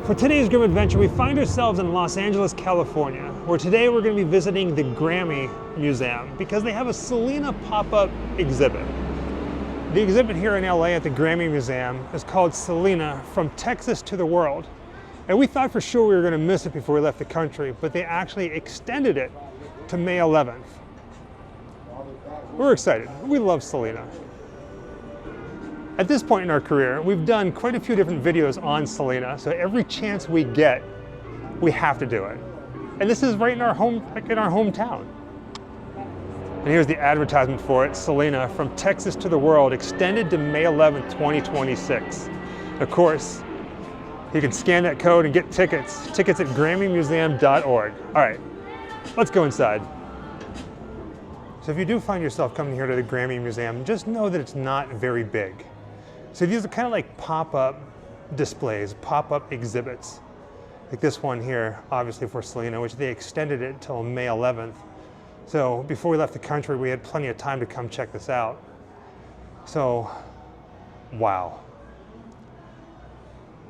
For today's Grim Adventure, we find ourselves in Los Angeles, California, where today we're going to be visiting the Grammy Museum because they have a Selena pop-up exhibit. The exhibit here in LA at the Grammy Museum is called Selena, From Texas to the World. And we thought for sure we were going to miss it before we left the country, but they actually extended it to May 11th. We're excited. We love Selena. At this point in our career, we've done quite a few different videos on Selena, so every chance we get, we have to do it. And this is right in our hometown. And here's the advertisement for it: Selena, From Texas to the World, extended to May 11th, 2026. Of course, you can scan that code and get tickets at GrammyMuseum.org. All right, let's go inside. So if you do find yourself coming here to the Grammy Museum, just know that it's not very big. So these are kind of like pop-up displays, pop-up exhibits. Like this one here, obviously for Selena, which they extended it till May 11th. So before we left the country, we had plenty of time to come check this out. So, wow.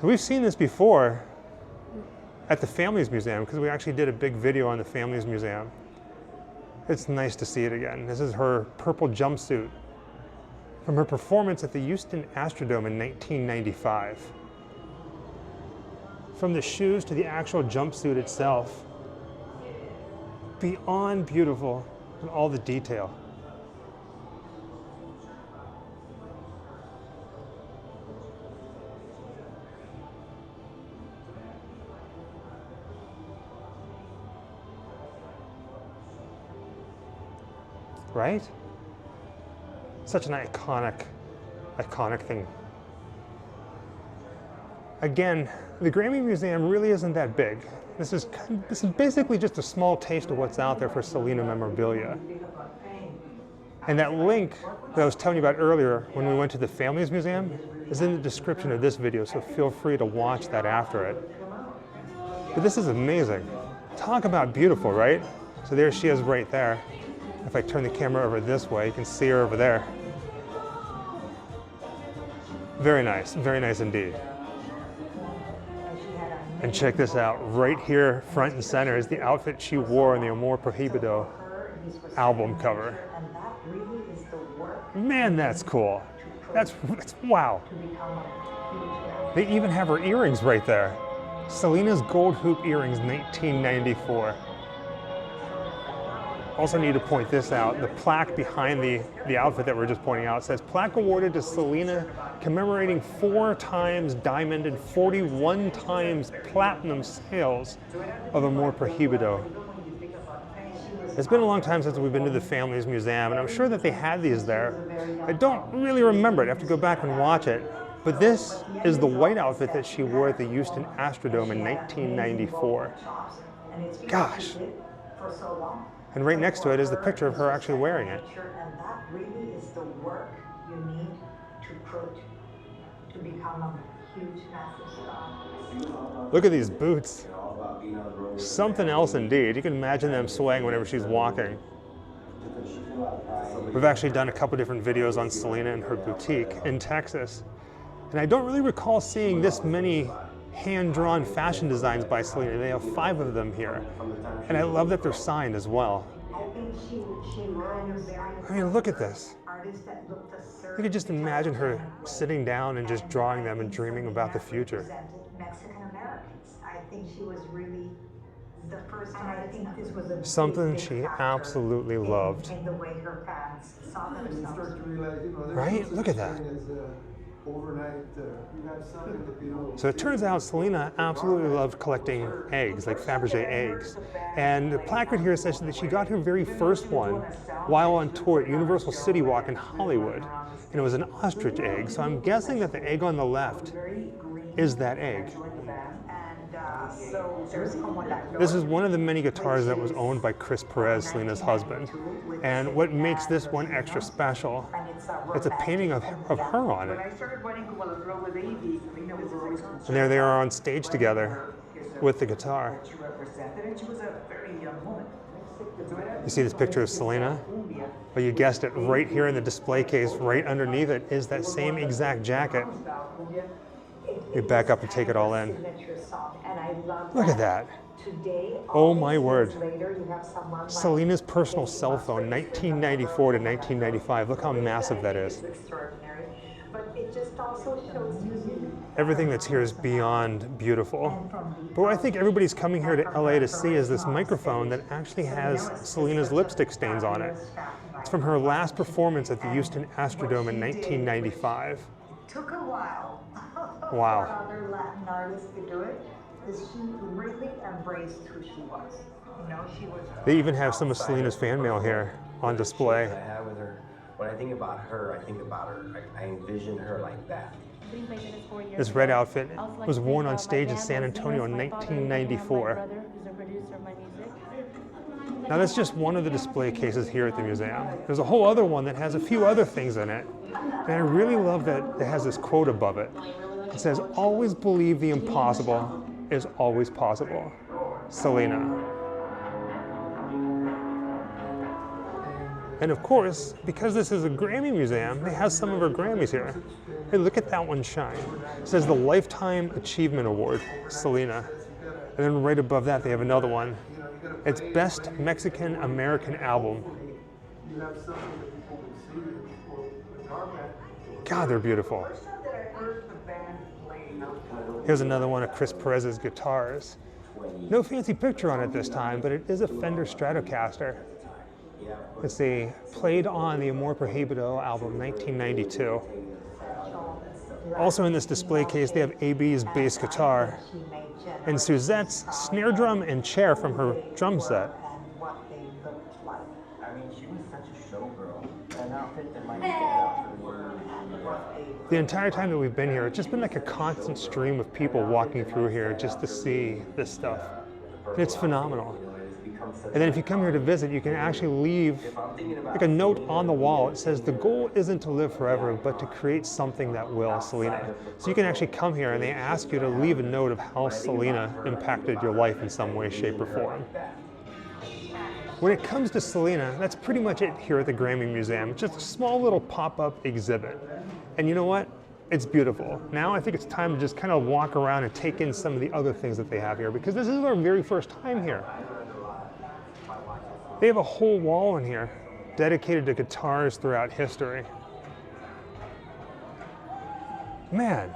So we've seen this before at the Families Museum because we actually did a big video on the Families Museum. It's nice to see it again. This is her purple jumpsuit from her performance at the Houston Astrodome in 1995. From the shoes to the actual jumpsuit itself, beyond beautiful in all the detail. Right? Such an iconic thing. Again, the Grammy Museum really isn't that big. This is basically just a small taste of what's out there for Selena memorabilia. And that link that I was telling you about earlier when we went to the Families Museum is in the description of this video, so feel free to watch that after it. But this is amazing. Talk about beautiful, right? So there she is right there. If I turn the camera over this way, you can see her over there. Very nice indeed. And check this out, right here, front and center, is the outfit she wore in the Amor Prohibido album cover. Man, that's cool. That's wow. They even have her earrings right there. Selena's gold hoop earrings, 1994. Also need to point this out. The plaque behind the outfit that we're just pointing out says, plaque awarded to Selena commemorating 4 times diamond and 41 times platinum sales of Amor Prohibido. It's been a long time since we've been to the Families Museum, and I'm sure that they had these there. I don't really remember it. I have to go back and watch it. But this is the white outfit that she wore at the Houston Astrodome in 1994. Gosh. And right next to it is the picture of her actually wearing it. And that really is the work you need to become a huge, massive star. Look at these boots. Something else indeed. You can imagine them swaying whenever she's walking. We've actually done a couple different videos on Selena and her boutique in Texas. And I don't really recall seeing this many hand-drawn fashion designs by Selena. They have 5 of them here. And I love that they're signed as well. I mean, look at this. You could just imagine her sitting down and just drawing them and dreaming about the future. Mexican Americans. I think she was really the first, and I think this was a something she absolutely loved. In the way her fans saw themselves. Right? Look at that. So it turns out Selena absolutely loved collecting eggs, like Fabergé eggs. And the placard here says that she got her very first one while on tour at Universal City Walk in Hollywood. And it was an ostrich egg, so I'm guessing that the egg on the left is that egg. This is one of the many guitars that was owned by Chris Perez, Selena's husband. And what makes this one extra special, it's a painting of her on it. And there they are on stage together with the guitar. You see this picture of Selena? Well, you guessed it, right here in the display case, right underneath it, is that same exact jacket You back up and take it all in. Signature song, and I love Look at that. Today, Oh all my these word. years later, you have someone like Selena's personal Bidi cell phone, 1994 to 1995. Look how massive that is. It's extraordinary, but it just also shows you Everything that's here is beyond beautiful. But what I think everybody's coming here to LA to see is this microphone that actually has Selena's lipstick stains on it. It's from her last performance at the Houston Astrodome in 1995. Took a while Wow. for other Latin artists to do it, because she really embraced who she was. You know, she was. They even have some of Selena's fan mail here on display. I have with her. When I think about her, I think about her. I envision her like that. This red outfit was worn on stage in San Antonio in 1994. Now that's just one of the display cases here at the museum. There's a whole other one that has a few other things in it. And I really love that it has this quote above it. It says, "Always believe the impossible is always possible." Selena. And of course, because this is a Grammy museum, they have some of her Grammys here. Hey, look at that one shine. It says the Lifetime Achievement Award, Selena. And then right above that, they have another one. It's Best Mexican American Album. God, they're beautiful. Here's another one of Chris Perez's guitars. No fancy picture on it this time, but it is a Fender Stratocaster. Let's see, played on the Amor Prohibido album, 1992. Also in this display case, they have AB's bass guitar and Suzette's snare drum and chair from her drum set. I mean, she was such a showgirl. An outfit that might stand out for the world. The entire time that we've been here, it's just been like a constant stream of people walking through here just to see this stuff. And it's phenomenal. And then if you come here to visit, you can actually leave like a note on the wall. It says, "The goal isn't to live forever, but to create something that will, Selena." So you can actually come here and they ask you to leave a note of how Selena impacted your life in some way, shape, or form. When it comes to Selena, that's pretty much it here at the Grammy Museum. It's just a small little pop-up exhibit. And you know what? It's beautiful. Now I think it's time to just kind of walk around and take in some of the other things that they have here, because this is our very first time here. They have a whole wall in here dedicated to guitars throughout history. Man.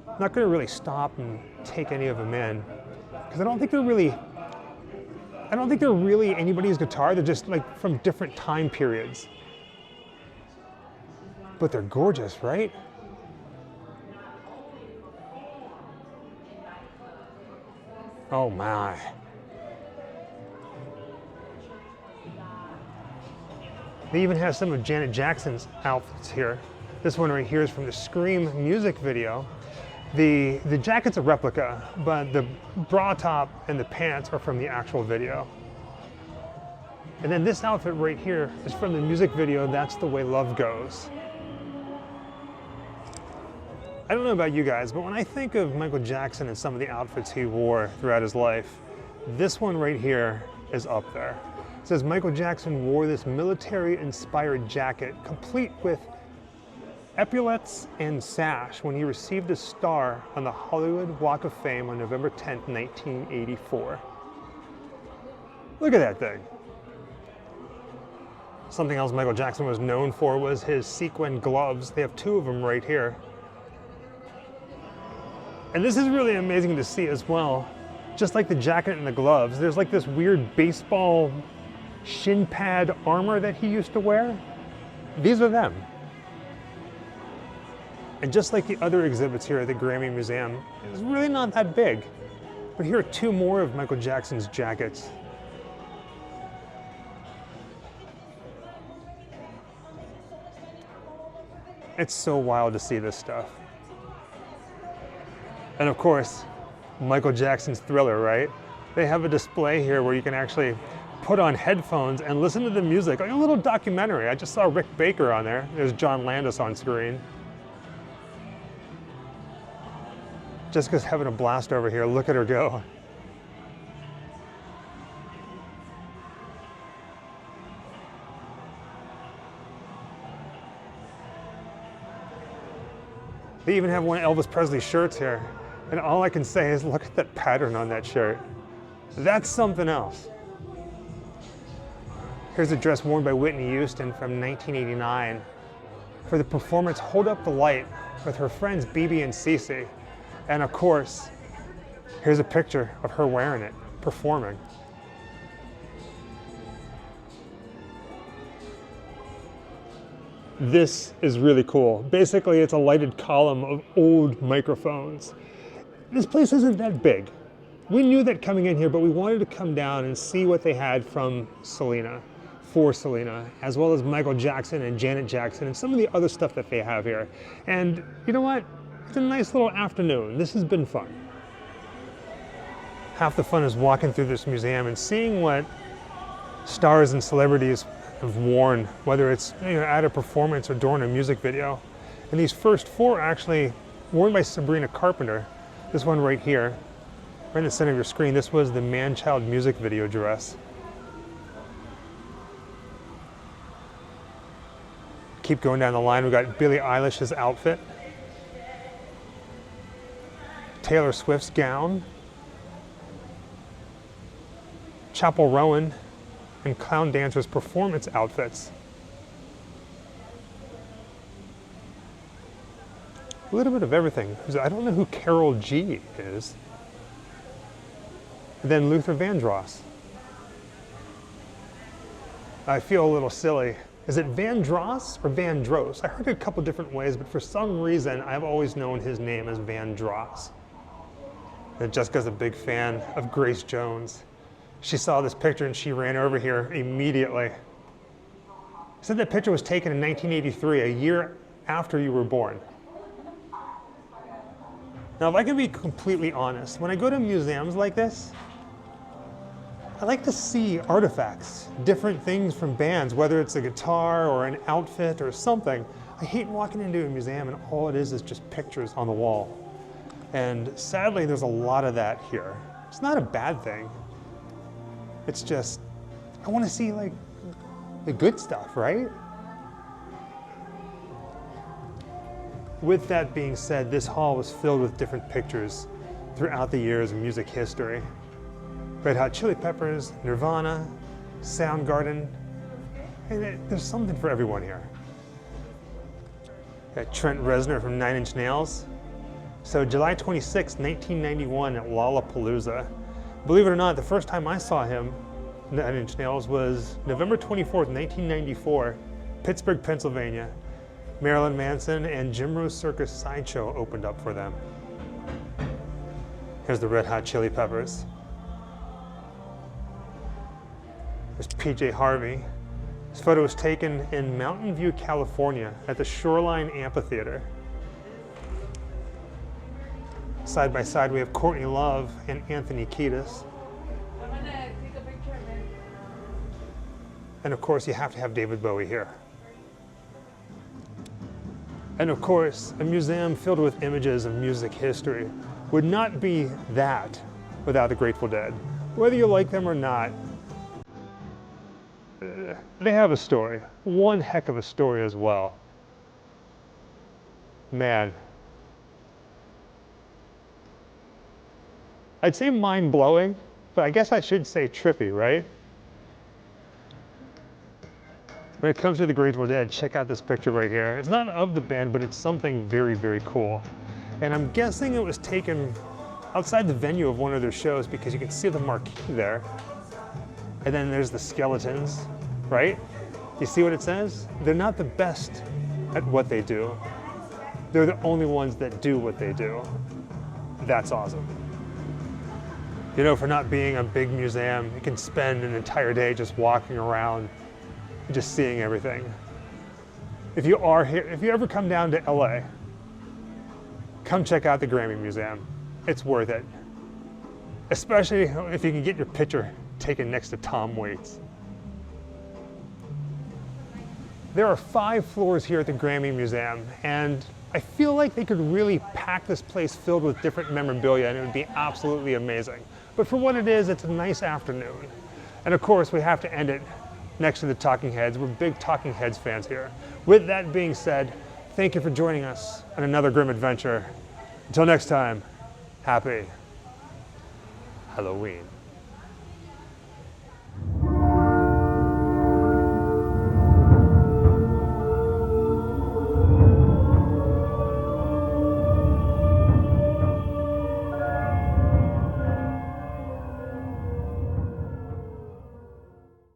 I'm not going to really stop and take any of them in, because I don't think they're really anybody's guitar. They're just like from different time periods. But they're gorgeous, right? Oh my. They even have some of Janet Jackson's outfits here. This one right here is from the Scream music video. The jacket's a replica, but the bra top and the pants are from the actual video. And then this outfit right here is from the music video, That's the Way Love Goes. I don't know about you guys, but when I think of Michael Jackson and some of the outfits he wore throughout his life, this one right here is up there. It says Michael Jackson wore this military-inspired jacket, complete with epaulets and sash, when he received a star on the Hollywood Walk of Fame on November 10th, 1984. Look at that thing. Something else Michael Jackson was known for was his sequin gloves. They have two of them right here. And this is really amazing to see as well. Just like the jacket and the gloves, there's like this weird baseball shin pad armor that he used to wear. These are them. And just like the other exhibits here at the Grammy Museum, it's really not that big. But here are two more of Michael Jackson's jackets. It's so wild to see this stuff. And of course, Michael Jackson's Thriller, right? They have a display here where you can actually put on headphones and listen to the music, like a little documentary. I just saw Rick Baker on there. There's John Landis on screen. Jessica's having a blast over here. Look at her go. They even have one of Elvis Presley's shirts here. And all I can say is look at that pattern on that shirt. That's something else. Here's a dress worn by Whitney Houston from 1989 for the performance Hold Up the Light with her friends Bidi and Cece. And of course, here's a picture of her wearing it, performing. This is really cool. Basically, it's a lighted column of old microphones. This place isn't that big. We knew that coming in here, but we wanted to come down and see what they had from Selena, for Selena, as well as Michael Jackson and Janet Jackson and some of the other stuff that they have here. And you know what? It's a nice little afternoon. This has been fun. Half the fun is walking through this museum and seeing what stars and celebrities have worn, whether it's at a performance or during a music video. And these first four are actually worn by Sabrina Carpenter. This one right here, right in the center of your screen, this was the Man-Child music video dress. Keep going down the line, we've got Billie Eilish's outfit, Taylor Swift's gown, Chappell Rowan and Clown Dancer's performance outfits. A little bit of everything. I don't know who Carol G is. And then Luther Vandross. I feel a little silly. Is it Vandross or Vandross? I heard it a couple different ways, but for some reason, I've always known his name as Vandross. And Jessica's a big fan of Grace Jones. She saw this picture and she ran over here immediately. Said that picture was taken in 1983, a year after you were born. Now, if I can be completely honest, when I go to museums like this, I like to see artifacts, different things from bands, whether it's a guitar or an outfit or something. I hate walking into a museum and all it is just pictures on the wall. And sadly, there's a lot of that here. It's not a bad thing. It's just, I want to see like the good stuff, right? With that being said, this hall was filled with different pictures throughout the years of music history. Red Hot Chili Peppers, Nirvana, Soundgarden, and there's something for everyone here. Got Trent Reznor from 9 Inch Nails. So July 26, 1991 at Lollapalooza. Believe it or not, the first time I saw him, 9 Inch Nails, was November 24th, 1994, Pittsburgh, Pennsylvania. Marilyn Manson and Jim Rose Circus Sideshow opened up for them. Here's the Red Hot Chili Peppers. There's PJ Harvey. This photo was taken in Mountain View, California at the Shoreline Amphitheater. Side by side we have Courtney Love and Anthony Kiedis. I'm gonna take a picture of it. And of course you have to have David Bowie here. And of course, a museum filled with images of music history would not be that without the Grateful Dead. Whether you like them or not, they have a story. One heck of a story as well. Man. I'd say mind-blowing, but I guess I should say trippy, right? When it comes to the Grateful Dead, check out this picture right here. It's not of the band, but it's something very, very cool. And I'm guessing it was taken outside the venue of one of their shows because you can see the marquee there. And then there's the skeletons, right? You see what it says? They're not the best at what they do. They're the only ones that do what they do. That's awesome. You know, for not being a big museum, you can spend an entire day just walking around, just seeing everything. If you are here, if you ever come down to LA, come check out the Grammy Museum. It's worth it. Especially if you can get your picture taken next to Tom Waits. There are 5 floors here at the Grammy Museum, and I feel like they could really pack this place filled with different memorabilia and it would be absolutely amazing. But for what it is, it's a nice afternoon. And of course, we have to end it next to the Talking Heads. We're big Talking Heads fans here. With that being said, Thank you for joining us on another grim adventure. Until next time, happy Halloween.